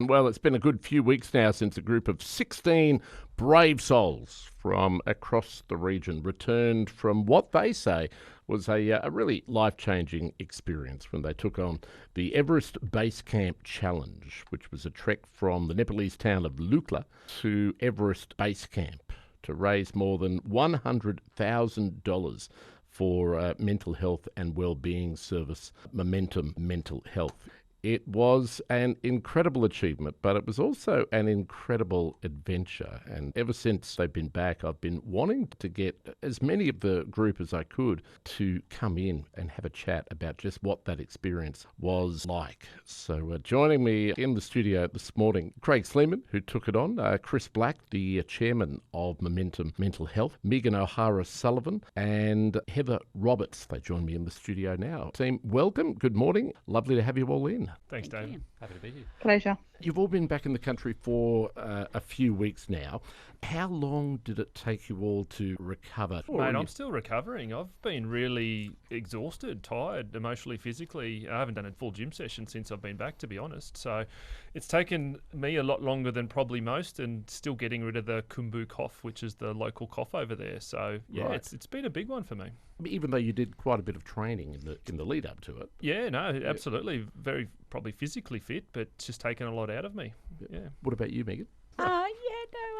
Well, it's been a good few weeks now since a group of 16 brave souls from across the region returned from what they say was a really life-changing experience when they took on the Everest Base Camp Challenge, which was a trek from the Nepalese town of Lukla to Everest Base Camp to raise more than $100,000 for mental health and wellbeing service, Momentum Mental Health. It was an incredible achievement, but it was also an incredible adventure. And ever since they've been back, I've been wanting to get as many of the group as I could to come in and have a chat about just what that experience was like. So joining me in the studio this morning, Craig Sleeman, who took it on, Chris Black, the chairman of Momentum Mental Health, Megan O'Hara Sullivan, and Heather Roberts. They join me in the studio now. Team, welcome. Good morning. Lovely to have you all in. Thanks, Thank Dave. you. Happy to be here. Pleasure. You've all been back in the country for a few weeks now. How long did it take you all to recover? Mate, I'm still recovering. I've been really exhausted, tired, emotionally, physically. I haven't done a full gym session since I've been back, to be honest. So it's taken me a lot longer than probably most, and still getting rid of the kumbu cough, which is the local cough over there. So yeah, Right. it's been a big one for me. Even though you did quite a bit of training in the lead up to it. Yeah, no, absolutely. Very probably physically fit, but it's just taken a lot out of me. Yeah. What about you, Megan?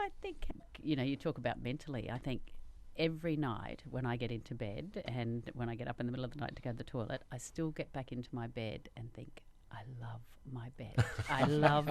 I think, you talk about mentally. I think every night when I get into bed and when I get up in the middle of the night to go to the toilet, I still get back into my bed and think, I love my bed. I love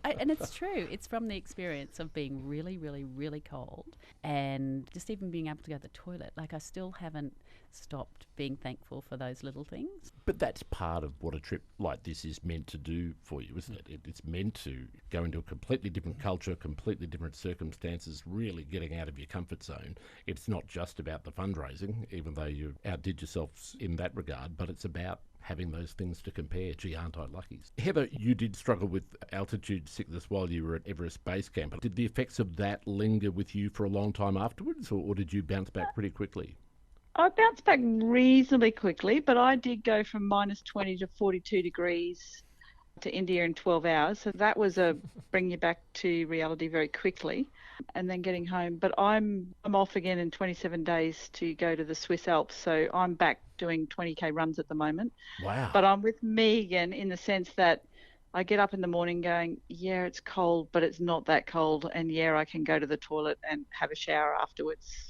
and it's true. It's from the experience of being really, really, really cold and just even being able to go to the toilet. Like, I still haven't stopped being thankful for those little things. But that's part of what a trip like this is meant to do for you, isn't it? It's meant to go into a completely different culture, completely different circumstances, really getting out of your comfort zone. It's not just about the fundraising, even though you outdid yourselves in that regard, but it's about having those things to compare. Gee, aren't I lucky? Heather, you did struggle with altitude sickness while you were at Everest Base Camp. Did the effects of that linger with you for a long time afterwards, or did you bounce back pretty quickly? I bounced back reasonably quickly, but I did go from minus 20 to 42 degrees to India in 12 hours. So that was a bring you back to reality very quickly, and then getting home. But I'm off again in 27 days to go to the Swiss Alps. So I'm back doing 20K runs at the moment. Wow. But I'm with Megan in the sense that I get up in the morning going, yeah, it's cold, but it's not that cold. And yeah, I can go to the toilet and have a shower afterwards.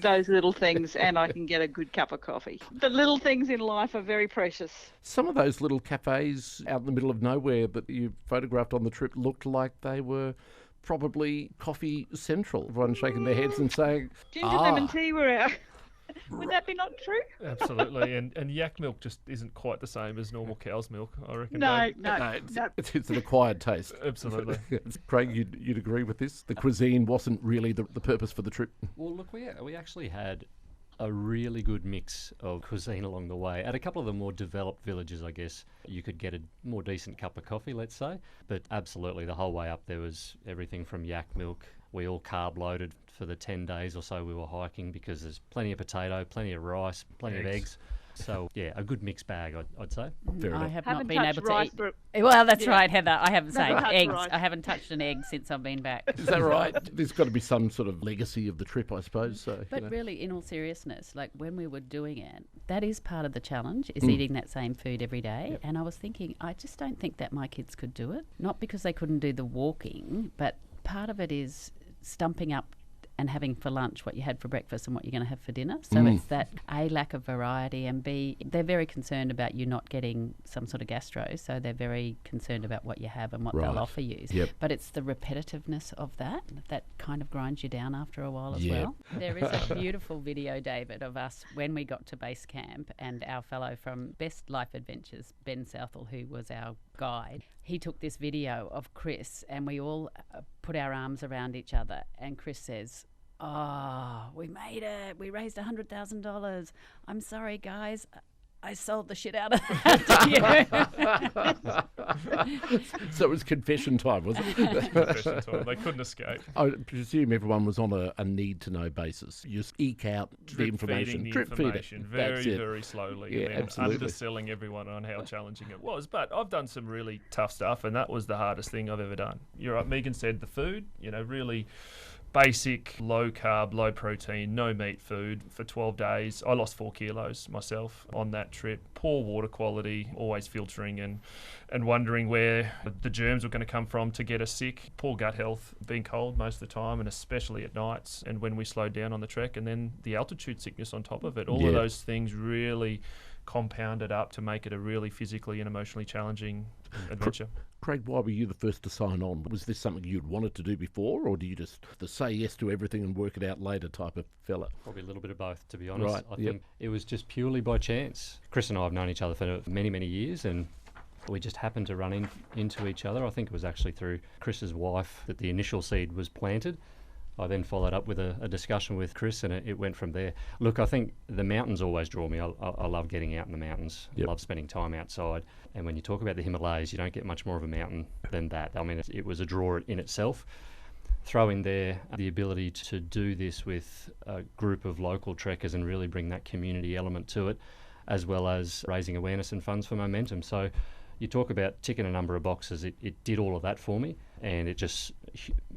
Those little things, and I can get a good cup of coffee. The little things in life are very precious. Some of those little cafes out in the middle of nowhere that you photographed on the trip looked like they were probably coffee central. Everyone shaking their heads and saying, Ginger lemon tea were out. Would that be not true? Absolutely. And yak milk just isn't quite the same as normal cow's milk, I reckon. No, Dave. no. It's an acquired taste. Absolutely. Craig, you'd agree with this? The cuisine wasn't really the purpose for the trip. Well, look, we actually had a really good mix of cuisine along the way. At a couple of the more developed villages, I guess, you could get a more decent cup of coffee, let's say. But absolutely, the whole way up there was everything from yak milk. We all carb loaded for the 10 days or so we were hiking, because there's plenty of potato, plenty of rice, plenty of eggs. So, yeah, a good mixed bag, I'd say. Fair I enough. have Haven't not been touched able to rice eat. for- Well, that's Yeah. right, Heather. I haven't Never said touched eggs. rice. I haven't touched an egg since I've been back. Is that right? There's got to be some sort of legacy of the trip, I suppose. So, But really, in all seriousness, like when we were doing it, that is part of the challenge, is eating that same food every day. Yep. And I was thinking, I just don't think that my kids could do it. Not because they couldn't do the walking, but part of it is stumping up and having for lunch what you had for breakfast and what you're going to have for dinner. So it's that A, lack of variety, and B, they're very concerned about you not getting some sort of gastro, so they're very concerned about what you have and what Right. they'll offer you. Yep. But it's the repetitiveness of that kind of grinds you down after a while as Yeah. well. There is a beautiful video, David, of us when we got to base camp, and our fellow from Best Life Adventures, Ben Southall, who was our guide, he took this video of Chris, and we all put our arms around each other, and Chris says, "Oh, we made it. We raised $100,000. I'm sorry, guys. I sold the shit out of that to you. So it was confession time, was it? Confession time. They couldn't escape. I presume everyone was on a need-to-know basis. You just eke out the information. Drip feed it. That's it. Very slowly. Yeah, and then absolutely. underselling everyone on how challenging it was. But I've done some really tough stuff, and that was the hardest thing I've ever done. You're right, Megan said the food, really basic, low carb, low protein, no meat food for 12 days. I lost 4 kilos myself on that trip. Poor water quality, always filtering and wondering where the germs were going to come from to get us sick. Poor gut health, being cold most of the time, and especially at nights and when we slowed down on the trek, and then the altitude sickness on top of it. All of those things really compounded up to make it a really physically and emotionally challenging adventure. Craig, why were you the first to sign on? Was this something you'd wanted to do before, or do you just say yes to everything and work it out later type of fella? Probably a little bit of both, to be honest. Right, I think it was just purely by chance. Chris and I have known each other for many, many years, and we just happened to run into each other. I think it was actually through Chris's wife that the initial seed was planted. I then followed up with a discussion with Chris, and it went from there. Look, I think the mountains always draw me. I love getting out in the mountains. I love spending time outside. And when you talk about the Himalayas, you don't get much more of a mountain than that. I mean, it was a draw in itself. Throw in there the ability to do this with a group of local trekkers and really bring that community element to it, as well as raising awareness and funds for momentum. So you talk about ticking a number of boxes. It did all of that for me, and it just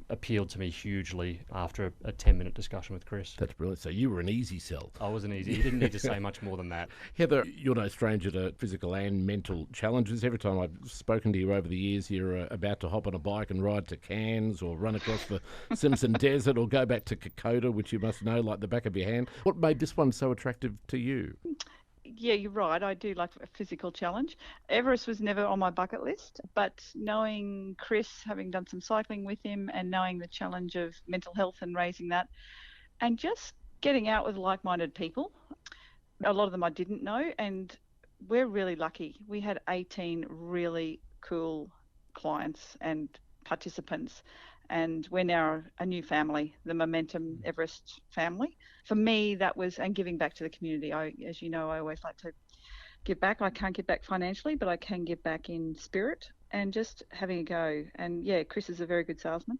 appealed to me hugely after a 10-minute discussion with Chris. That's brilliant. So you were an easy sell. I wasn't easy. He didn't need to say much more than that. Heather, you're no stranger to physical and mental challenges. Every time I've spoken to you over the years, you're about to hop on a bike and ride to Cairns or run across the Simpson Desert or go back to Kokoda, which you must know like the back of your hand. What made this one so attractive to you? Yeah, you're right. I do like a physical challenge. Everest was never on my bucket list, but knowing Chris, having done some cycling with him and knowing the challenge of mental health and raising that, and just getting out with like-minded people, a lot of them I didn't know, and we're really lucky. We had 18 really cool clients and participants, and we're now a new family, the Momentum Everest family. For me, that was, and giving back to the community. As you know, I always like to give back. I can't give back financially, but I can give back in spirit and just having a go. And yeah, Chris is a very good salesman.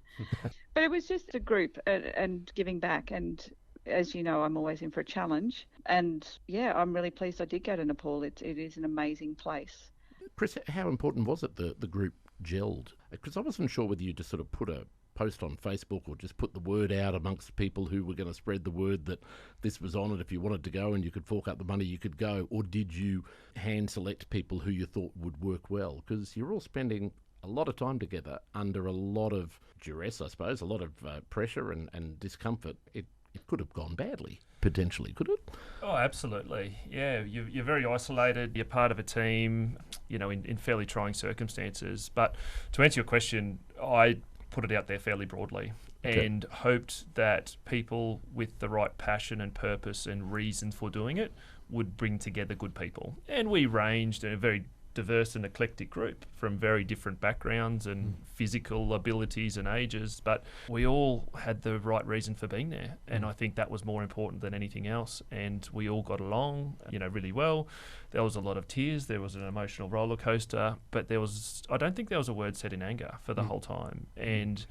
But it was just a group and giving back. And as you know, I'm always in for a challenge. And yeah, I'm really pleased I did go to Nepal. It is an amazing place. Chris, how important was it the group gelled? Because I wasn't sure whether you just sort of put a post on Facebook or just put the word out amongst people who were going to spread the word that this was on, and if you wanted to go and you could fork up the money, you could go. Or did you hand select people who you thought would work well? Because you're all spending a lot of time together under a lot of duress, I suppose, a lot of pressure and discomfort. It could have gone badly, potentially, could it? Oh, absolutely. Yeah, you're very isolated. You're part of a team, in fairly trying circumstances. But to answer your question, I put it out there fairly broadly and hoped that people with the right passion and purpose and reason for doing it would bring together good people. And we ranged in a very diverse and eclectic group from very different backgrounds and physical abilities and ages, but we all had the right reason for being there, and I think that was more important than anything else. And we all got along really well. There was a lot of tears, there was an emotional roller coaster, but I don't think there was a word said in anger for the whole time. And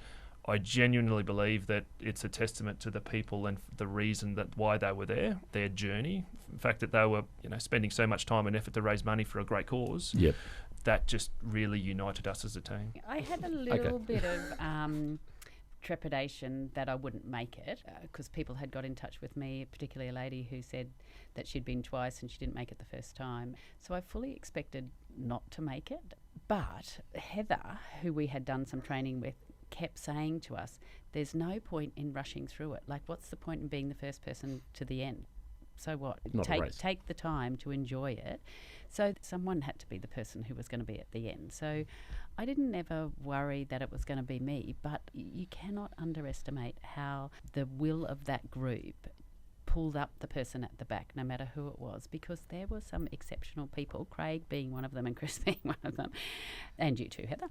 I genuinely believe that it's a testament to the people and the reason that why they were there, their journey, the fact that they were, spending so much time and effort to raise money for a great cause. Yep. That just really united us as a team. I had a little bit of trepidation that I wouldn't make it because people had got in touch with me, particularly a lady who said that she'd been twice and she didn't make it the first time. So I fully expected not to make it. But Heather, who we had done some training with, kept saying to us, there's no point in rushing through it. Like, what's the point in being the first person to the end? So what? Take the time to enjoy it. So someone had to be the person who was going to be at the end. So I didn't ever worry that it was going to be me, but you cannot underestimate how the will of that group pulled up the person at the back, no matter who it was, because there were some exceptional people, Craig being one of them and Chris being one of them, and you too, Heather.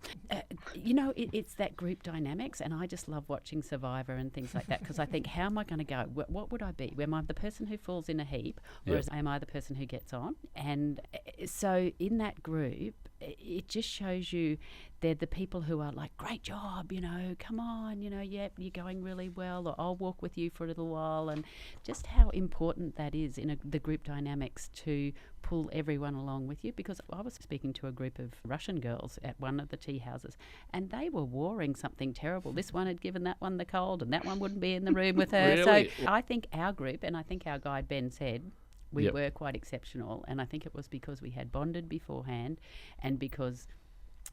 It's that group dynamics, and I just love watching Survivor and things like that, because I think, how am I going to go? What would I be? Am I the person who falls in a heap, or am I the person who gets on? And so in that group, it just shows you they're the people who are like, great job, come on, yep, you're going really well, or I'll walk with you for a little while, and just how important that is in the group dynamics to pull everyone along with you. Because I was speaking to a group of Russian girls at one of the tea houses, and they were warring something terrible. This one had given that one the cold, and that one wouldn't be in the room with her. Really? So I think our group, and I think our guide Ben said, we were quite exceptional, and I think it was because we had bonded beforehand, and because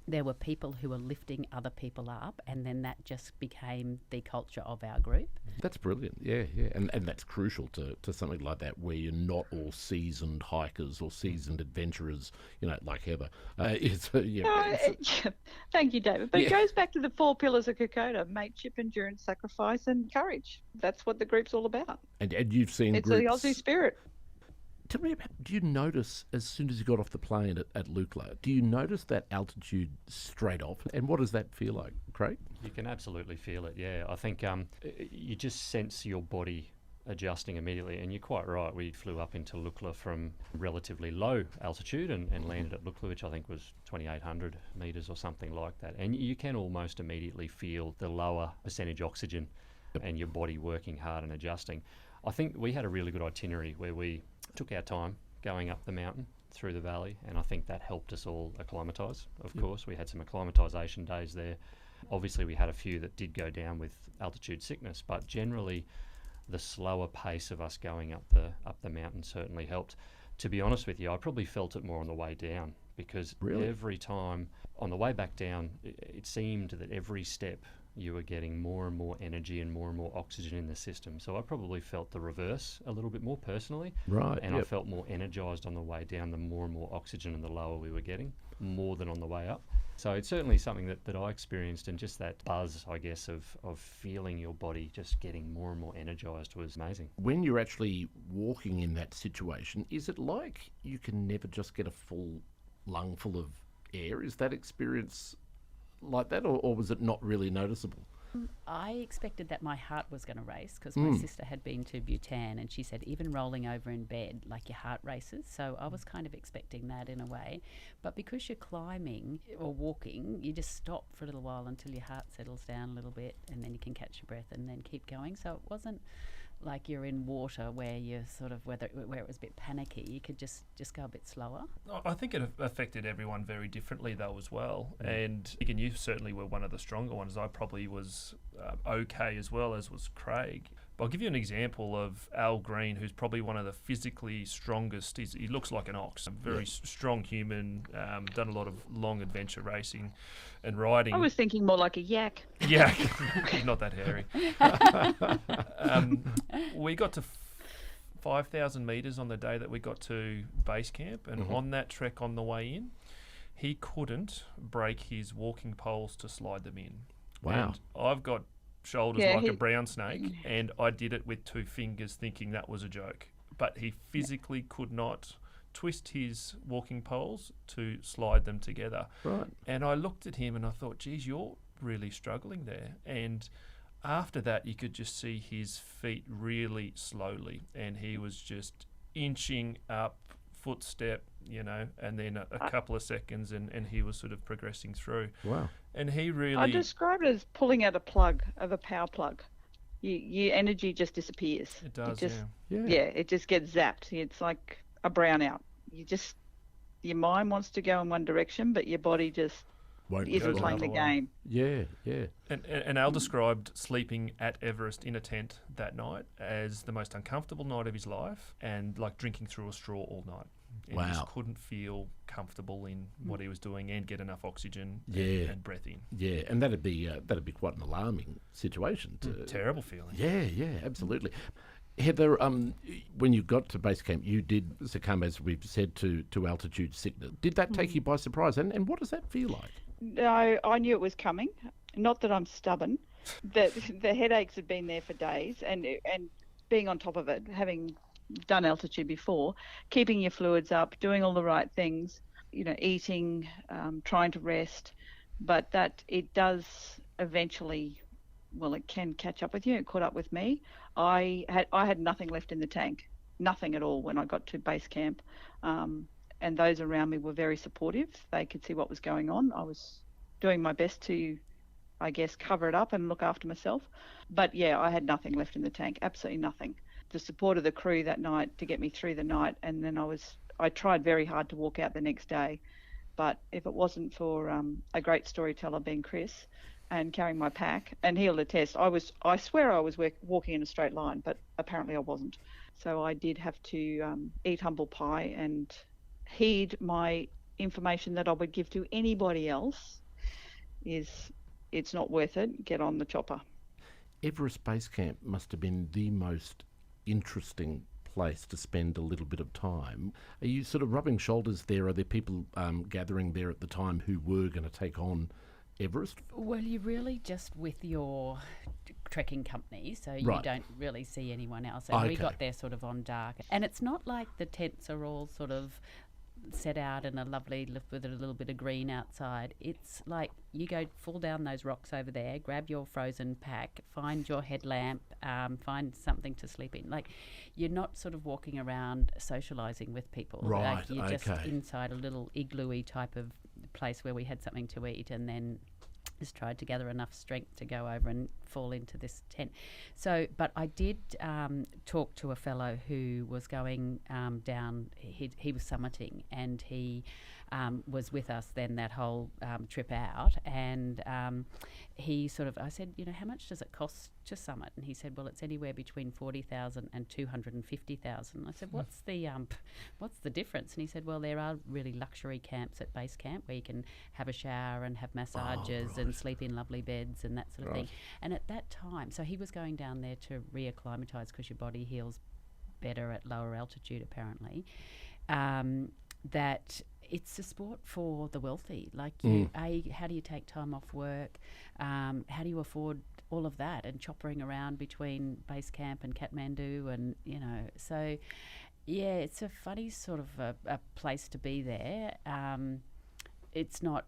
there were people who were lifting other people up, and then that just became the culture of our group. That's brilliant, yeah. And that's crucial to something like that, where you're not all seasoned hikers or seasoned adventurers, like Heather. Thank you, David. But it goes back to the 4 pillars of Kokoda: mateship, endurance, sacrifice, and courage. That's what the group's all about. And you've seen it's groups... the Aussie spirit. Tell me about, do you notice, as soon as you got off the plane at Lukla, do you notice that altitude straight off? And what does that feel like, Craig? You can absolutely feel it, yeah. I think you just sense your body adjusting immediately, and you're quite right. We flew up into Lukla from relatively low altitude and landed at Lukla, which I think was 2,800 metres or something like that. And you can almost immediately feel the lower percentage oxygen and your body working hard and adjusting. I think we had a really good itinerary where we took our time going up the mountain through the valley, and I think that helped us all acclimatise. Of course, we had some acclimatisation days there. Obviously, we had a few that did go down with altitude sickness, but generally the slower pace of us going up the mountain certainly helped. To be honest with you, I probably felt it more on the way down, because every time on the way back down, it seemed that every step you were getting more and more energy and more oxygen in the system. So I probably felt the reverse a little bit more personally. Right. And I felt more energised on the way down, the more and more oxygen and the lower we were getting, more than on the way up. So it's certainly something that I experienced, and just that buzz, I guess, of feeling your body just getting more and more energised was amazing. When you're actually walking in that situation, is it like you can never just get a full lung full of air? Is that experience like that, or was it not really noticeable? I expected that my heart was going to race, because my sister had been to Bhutan, and she said even rolling over in bed, like, your heart races. So I was kind of expecting that in a way. But because you're climbing or walking, you just stop for a little while until your heart settles down a little bit, and then you can catch your breath and then keep going. So it wasn't like you're in water where you're sort of where it was a bit panicky. You could just go a bit slower. I think it affected everyone very differently though as well. And again, you certainly were one of the stronger ones. I probably was okay, as well as was Craig. But I'll give you an example of Al Green, who's probably one of the physically strongest. He looks like an ox, a very strong human, done a lot of long adventure racing and riding. I was thinking more like a yak. Yeah, not that hairy. We got to 5,000 metres on the day that we got to base camp, and on that trek on the way in, he couldn't break his walking poles to slide them in. Wow. And I've got shoulders like a brown snake, and I did it with 2 fingers thinking that was a joke. But he physically could not twist his walking poles to slide them together. Right. And I looked at him and I thought, geez, you're really struggling there. And after that, you could just see his feet really slowly, and he was just inching up, footstep, and then a couple of seconds, and he was sort of progressing through. Wow. And he really... I describe it as pulling out a plug of a power plug. Your energy just disappears. It does, Yeah, it just gets zapped. It's like a brownout. Your mind wants to go in one direction, but your body just isn't playing the game. Yeah. And Al described sleeping at Everest in a tent that night as the most uncomfortable night of his life, and like drinking through a straw all night. And he just couldn't feel comfortable in what he was doing and get enough oxygen and breath in. Yeah, and that'd be quite an alarming situation. Terrible feeling. Yeah, absolutely. Heather, when you got to base camp, you did succumb, as we've said, to altitude sickness. Did that take you by surprise? And what does that feel like? No, I knew it was coming. Not that I'm stubborn. The headaches had been there for days, and being on top of it, having done altitude before, keeping your fluids up, doing all the right things, eating, trying to rest, but that it does eventually, well, it can catch up with you. It caught up with me. I had nothing left in the tank, nothing at all when I got to base camp, and those around me were very supportive. They could see what was going on. I was doing my best to, I guess, cover it up and look after myself. But yeah, I had nothing left in the tank, absolutely nothing. The support of the crew that night to get me through the night, and then I tried very hard to walk out the next day. But if it wasn't for a great storyteller being Chris and carrying my pack, and he'll attest, I swear I was walking in a straight line, but apparently I wasn't. So I did have to eat humble pie and heed my information that I would give to anybody else is, it's not worth it, get on the chopper. Everest Base Camp must have been the most interesting place to spend a little bit of time. Are you sort of rubbing shoulders there? Are there people gathering there at the time who were going to take on Everest? Well, you're really just with your trekking company, so you don't really see anyone else. And we got there sort of on dark. And it's not like the tents are all sort of set out in a lovely lift with a little bit of green outside. It's like you go fall down those rocks over there, grab your frozen pack, find your headlamp, find something to sleep in. Like, you're not sort of walking around socialising with people. Right, like you're just inside a little igloo-y type of place where we had something to eat, and then just tried to gather enough strength to go over and fall into this tent. So, but I did talk to a fellow who was going down, he was summiting, and he was with us then that whole trip out, and he sort of, I said, how much does it cost to summit? And he said, well, it's anywhere between 40,000 and 250,000. I said, what's the difference? And he said, well, there are really luxury camps at base camp where you can have a shower and have massages and sleep in lovely beds and that sort of thing. And at that time, so he was going down there to reacclimatise because your body heals better at lower altitude apparently, that it's a sport for the wealthy. Like, how do you take time off work? How do you afford all of that? And choppering around between base camp and Kathmandu, and so yeah, it's a funny sort of a place to be there. It's not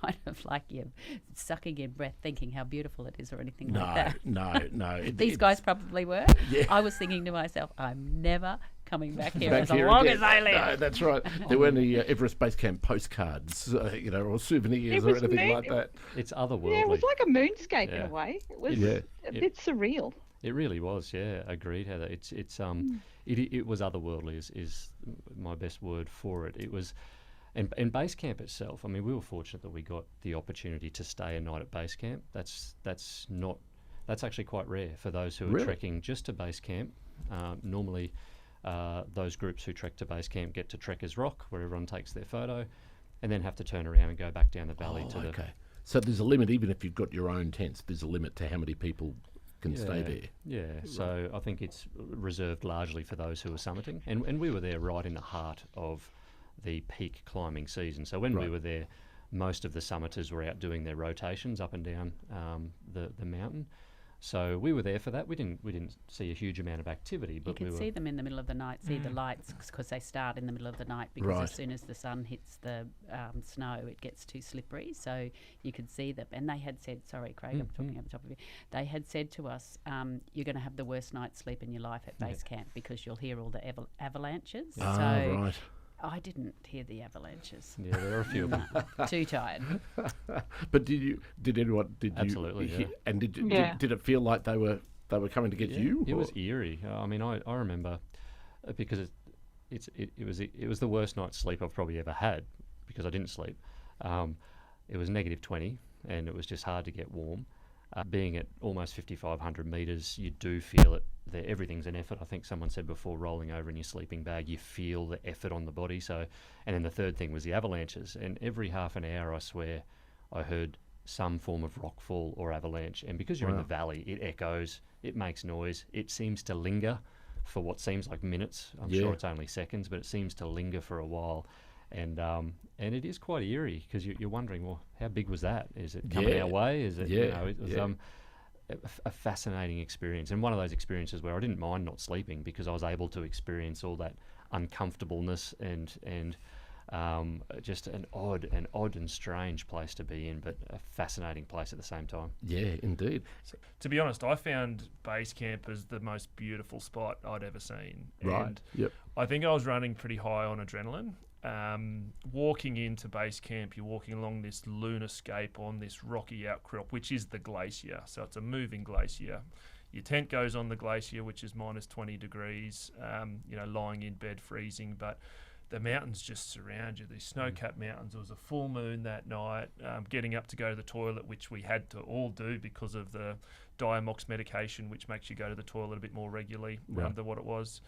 kind of like you're sucking in breath thinking how beautiful it is or anything like that. No. These guys probably were. Yeah. I was thinking to myself, I'm never coming back here as long as I live. No, that's right. There weren't any Everest Base Camp postcards, or souvenirs or anything like that. It's otherworldly. Yeah, it was like a moonscape in a way. It was a bit surreal. It really was, yeah. Agreed, Heather. It was otherworldly is my best word for it. It was. And base camp itself, I mean, we were fortunate that we got the opportunity to stay a night at base camp. That's actually quite rare for those who are trekking just to base camp. Normally, those groups who trek to base camp get to Trekkers Rock, where everyone takes their photo, and then have to turn around and go back down the valley to the... So there's a limit, even if you've got your own tents, there's a limit to how many people can stay there. Yeah, so I think it's reserved largely for those who are summiting. And we were there right in the heart of the peak climbing season. So when we were there, most of the summiters were out doing their rotations up and down the mountain. So we were there for that. We didn't see a huge amount of activity, but you could see them in the middle of the night, see the lights, because they start in the middle of the night, because as soon as the sun hits the snow, it gets too slippery. So you could see them. And they had said, sorry, Craig, I'm talking over the top of you. They had said to us, you're going to have the worst night's sleep in your life at base camp because you'll hear all the avalanches. I didn't hear the avalanches. Yeah, there are a few of them. Too tired. But did anyone? Absolutely, yeah. And did it feel like they were coming to get you? It was eerie. I mean, I remember because it was the worst night's sleep I've probably ever had because I didn't sleep. It was -20 and it was just hard to get warm. Being at almost 5,500 metres, you do feel it. Everything's an effort. I think someone said before, rolling over in your sleeping bag, you feel the effort on the body. So, and then the third thing was the avalanches. And every half an hour, I swear, I heard some form of rockfall or avalanche. And because you're in the valley, it echoes, it makes noise, it seems to linger for what seems like minutes. I'm sure it's only seconds, but it seems to linger for a while. And it is quite eerie because you're wondering, well, how big was that? Is it coming our way? Is it? a fascinating experience, and one of those experiences where I didn't mind not sleeping because I was able to experience all that uncomfortableness and just an odd and strange place to be in, but a fascinating place at the same time. Yeah, indeed. To be honest, I found base camp as the most beautiful spot I'd ever seen. Right. And Yep. I think I was running pretty high on adrenaline. Walking into base camp, you're walking along this lunarscape on this rocky outcrop, which is the glacier. So it's a moving glacier. Your tent goes on the glacier, which is minus 20 degrees, lying in bed freezing, but the mountains just surround you, these snow-capped mountains. There was a full moon that night, getting up to go to the toilet, which we had to all do because of the Diamox medication, which makes you go to the toilet a bit more regularly than what it was.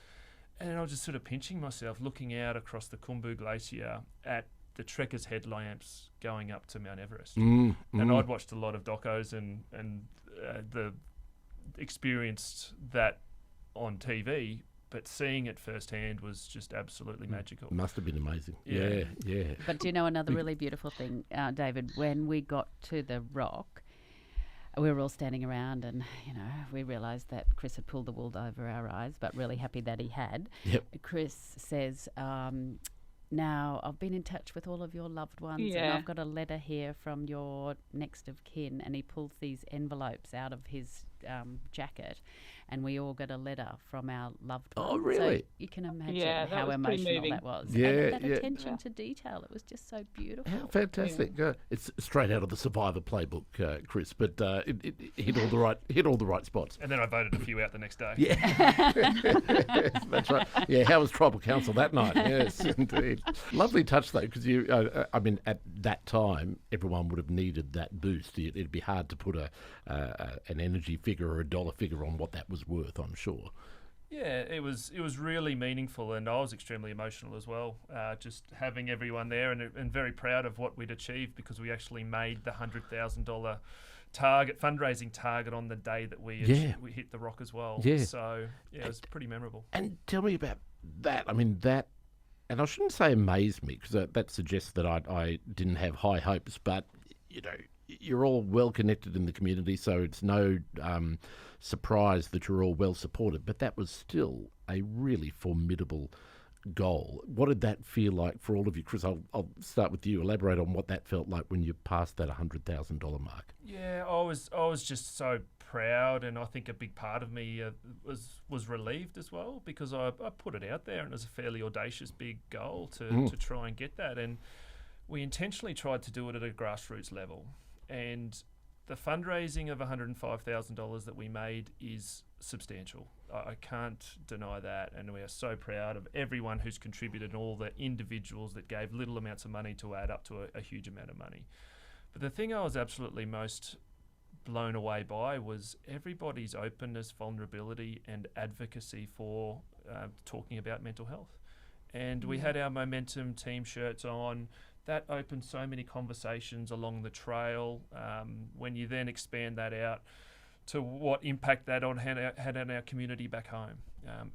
And I was just sort of pinching myself, looking out across the Khumbu Glacier at the trekkers' headlamps going up to Mount Everest. And I'd watched a lot of docos and experienced that on TV, but seeing it firsthand was just absolutely magical. Must have been amazing. Yeah. But do you know another really beautiful thing, David? When we got to the rock, we were all standing around and, we realised that Chris had pulled the wool over our eyes, but really happy that he had. Yep. Chris says, now I've been in touch with all of your loved ones and I've got a letter here from your next of kin, and he pulls these envelopes out of his jacket, and we all got a letter from our loved ones. Oh, really? So you can imagine how was pretty emotional moving. that was. Yeah, and that yeah. attention to detail, it was just so beautiful. How fantastic! It's straight out of the Survivor playbook, Chris. But it hit all the right spots. And then I voted a few out the next day. Yeah, that's right. Yeah, how was Tribal Council that night? Yes, indeed. Lovely touch though, because at that time, everyone would have needed that boost. It'd be hard to put an energy figure or a dollar figure on what that was worth, I'm sure. Yeah, it was really meaningful, and I was extremely emotional as well. Just having everyone there, and very proud of what we'd achieved, because we actually made the $100,000 fundraising target on the day that we hit the rock as well. Yeah. So it was pretty memorable. And tell me about that. I mean, that, and I shouldn't say amazed me, because that suggests that I didn't have high hopes, but you're all well connected in the community, so it's no surprise that you're all well supported. But that was still a really formidable goal. What did that feel like for all of you? Chris, I'll start with you. Elaborate on what that felt like when you passed that $100,000 mark. Yeah, I was just so proud, and I think a big part of me was relieved as well, because I put it out there, and it was a fairly audacious big goal to try and get that, and we intentionally tried to do it at a grassroots level. And the fundraising of $105,000 that we made is substantial. I can't deny that, and we are so proud of everyone who's contributed and all the individuals that gave little amounts of money to add up to a huge amount of money. But the thing I was absolutely most blown away by was everybody's openness, vulnerability, and advocacy for talking about mental health. And we had our Momentum team shirts on. That opened so many conversations along the trail. When you then expand that out to what impact that had on our community back home,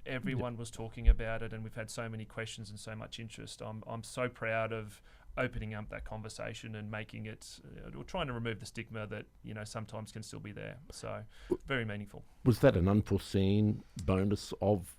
everyone was talking about it, and we've had so many questions and so much interest. I'm so proud of opening up that conversation and making it, we're trying to remove the stigma that sometimes can still be there. So very meaningful. Was that an unforeseen bonus of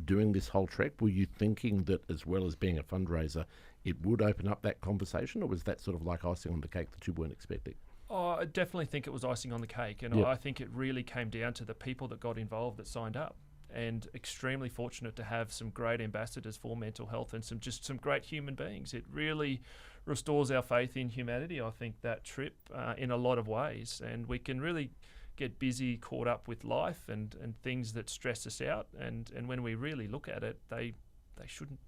doing this whole trek? Were you thinking that, as well as being a fundraiser, it would open up that conversation, or was that sort of like icing on the cake that you weren't expecting? Oh, I definitely think it was icing on the cake, and I think it really came down to the people that got involved, that signed up, and extremely fortunate to have some great ambassadors for mental health and some great human beings. It really restores our faith in humanity, I think, that trip, in a lot of ways, and we can really get busy, caught up with life and things that stress us out, and when we really look at it, they shouldn't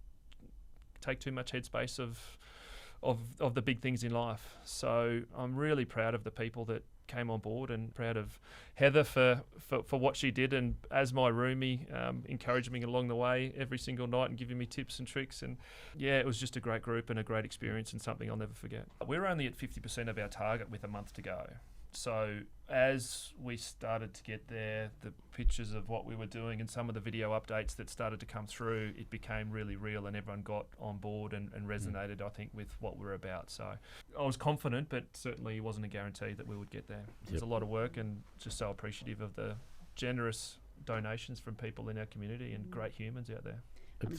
take too much headspace of the big things in life. So I'm really proud of the people that came on board, and proud of Heather for what she did, and as my roomie, encouraged me along the way every single night and giving me tips and tricks. And yeah, it was just a great group and a great experience, and something I'll never forget. We're only at 50% of our target with a month to go. So as we started to get there, the pictures of what we were doing and some of the video updates that started to come through, it became really real, and everyone got on board and resonated, I think, with what we're about. So I was confident, but certainly it wasn't a guarantee that we would get there. It was a lot of work, and just so appreciative of the generous donations from people in our community and great humans out there.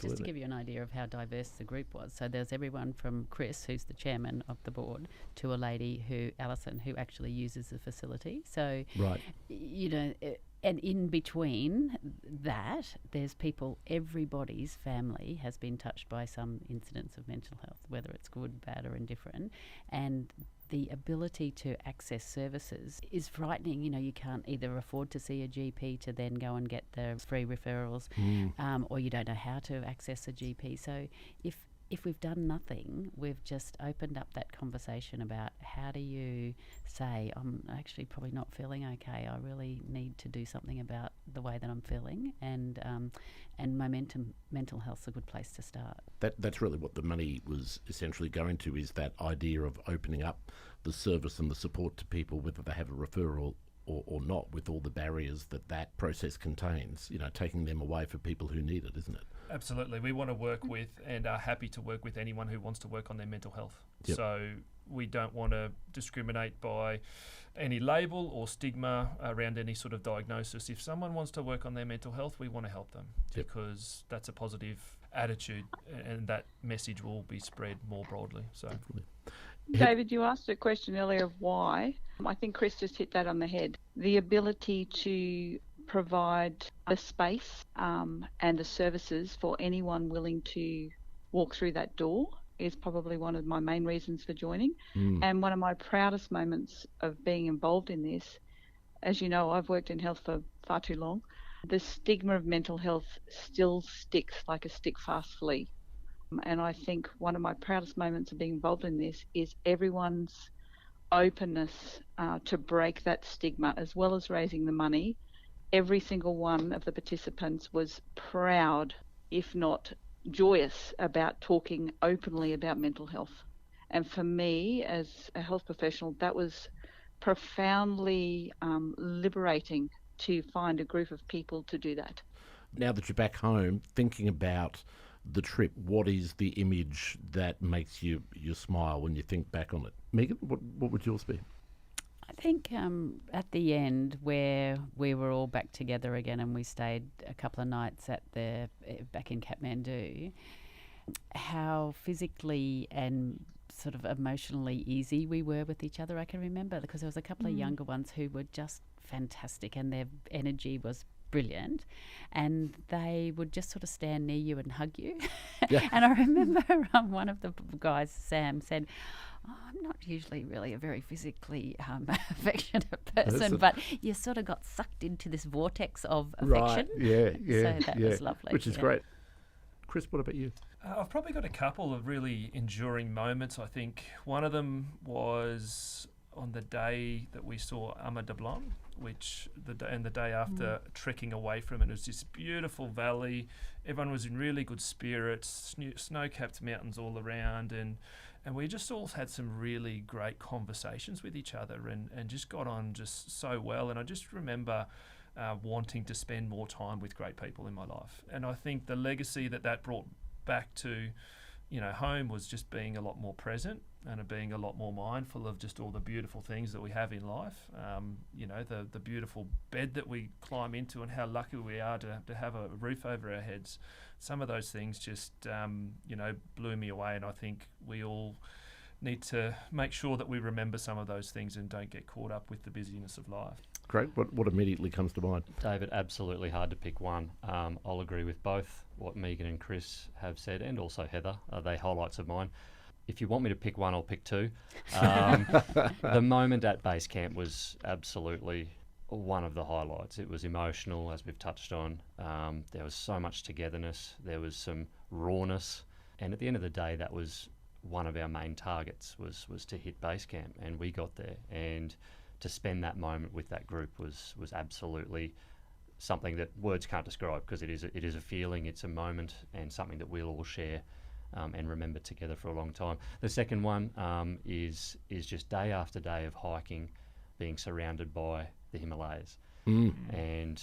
Just to give you an idea of how diverse the group was. So there's everyone from Chris, who's the chairman of the board, to a lady Alison, who actually uses the facility. So, and in between that, there's people, everybody's family has been touched by some incidents of mental health, whether it's good, bad or indifferent. And the ability to access services is frightening. You can't either afford to see a GP to then go and get the free referrals, or you don't know how to access a GP. So if we've done nothing, we've just opened up that conversation about how do you say, I'm actually probably not feeling okay. I really need to do something about the way that I'm feeling, and Momentum Mental Health's a good place to start. That's really what the money was essentially going to, is that idea of opening up the service and the support to people, whether they have a referral or not, with all the barriers that process contains, taking them away for people who need it, isn't it? Absolutely. We want to work with and are happy to work with anyone who wants to work on their mental health. Yep. So we don't want to discriminate by any label or stigma around any sort of diagnosis. If someone wants to work on their mental health, we want to help them, because that's a positive attitude, and that message will be spread more broadly. So, David, you asked a question earlier of why. I think Chris just hit that on the head. The ability to provide the space and the services for anyone willing to walk through that door is probably one of my main reasons for joining. And one of my proudest moments of being involved in this, as you know, I've worked in health for far too long. The stigma of mental health still sticks like a stick fast flea. And I think one of my proudest moments of being involved in this is everyone's openness to break that stigma, as well as raising the money. Every single one of the participants was proud, if not joyous, about talking openly about mental health. And for me, as a health professional, that was profoundly liberating to find a group of people to do that. Now that you're back home, thinking about the trip, what is the image that makes you smile when you think back on it? Megan, what would yours be? I think at the end, where we were all back together again and we stayed a couple of nights back in Kathmandu, how physically and sort of emotionally easy we were with each other. I can remember, because there was a couple of younger ones who were just fantastic, and their energy was brilliant, and they would just sort of stand near you and hug you. Yeah. And I remember one of the guys, Sam, said, I'm not usually really a very physically affectionate person, but you sort of got sucked into this vortex of affection. Right, yeah. So that was lovely. Which is great. Chris, what about you? I've probably got a couple of really enduring moments, I think. One of them was on the day that we saw Ama Dablon, which the day after trekking away from it. It was this beautiful valley. Everyone was in really good spirits, snow-capped mountains all around, and we just all had some really great conversations with each other and just got on just so well. And I just remember wanting to spend more time with great people in my life. And I think the legacy that brought back to, home was just being a lot more present and being a lot more mindful of just all the beautiful things that we have in life. The beautiful bed that we climb into and how lucky we are to have a roof over our heads. Some of those things just, blew me away, and I think we all need to make sure that we remember some of those things and don't get caught up with the busyness of life. Great. What immediately comes to mind? David, absolutely hard to pick one. I'll agree with both what Megan and Chris have said, and also Heather. They highlights of mine. If you want me to pick one, I'll pick two. The moment at base camp was absolutely one of the highlights. It was emotional, as we've touched on. There was so much togetherness. There was some rawness. And at the end of the day, that was one of our main targets, was to hit base camp. And we got there. And to spend that moment with that group was absolutely something that words can't describe, because it is a feeling, it's a moment, and something that we'll all share and remember together for a long time. The second one is just day after day of hiking being surrounded by the Himalayas. And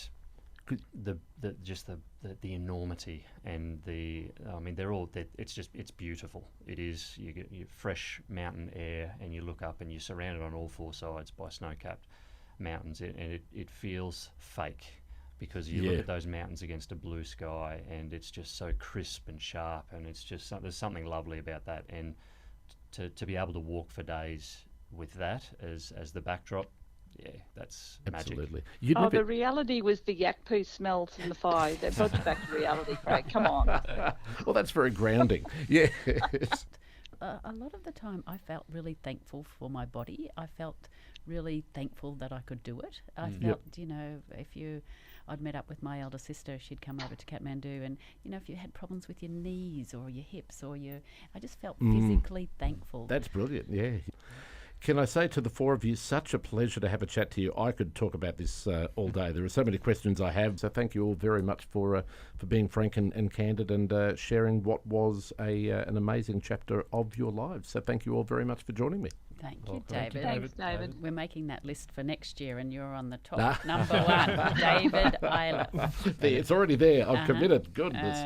the enormity and it's beautiful. It is. You get fresh mountain air, and you look up and you're surrounded on all four sides by snow-capped mountains, and it feels fake, because you look at those mountains against a blue sky, and it's just so crisp and sharp, and it's just there's something lovely about that. And to be able to walk for days with that as the backdrop, that's Absolutely. magic. The reality was the yak poo smells in the fire. They brought you back to reality, Craig. Come on. Well, that's very grounding. Yes. A lot of the time I felt really thankful for my body. I felt really thankful that I could do it. I felt, I'd met up with my elder sister, she'd come over to Kathmandu, and, if you had problems with your knees or your hips I just felt physically thankful. That's brilliant, yeah. Can I say to the four of you, such a pleasure to have a chat to you. I could talk about this all day. There are so many questions I have. So thank you all very much for being frank and candid, and sharing what was an amazing chapter of your lives. So thank you all very much for joining me. Thank you, David. Thanks, David. We're making that list for next year, and you're on the top. Number one, David Isla. It's already there. I've committed. Goodness.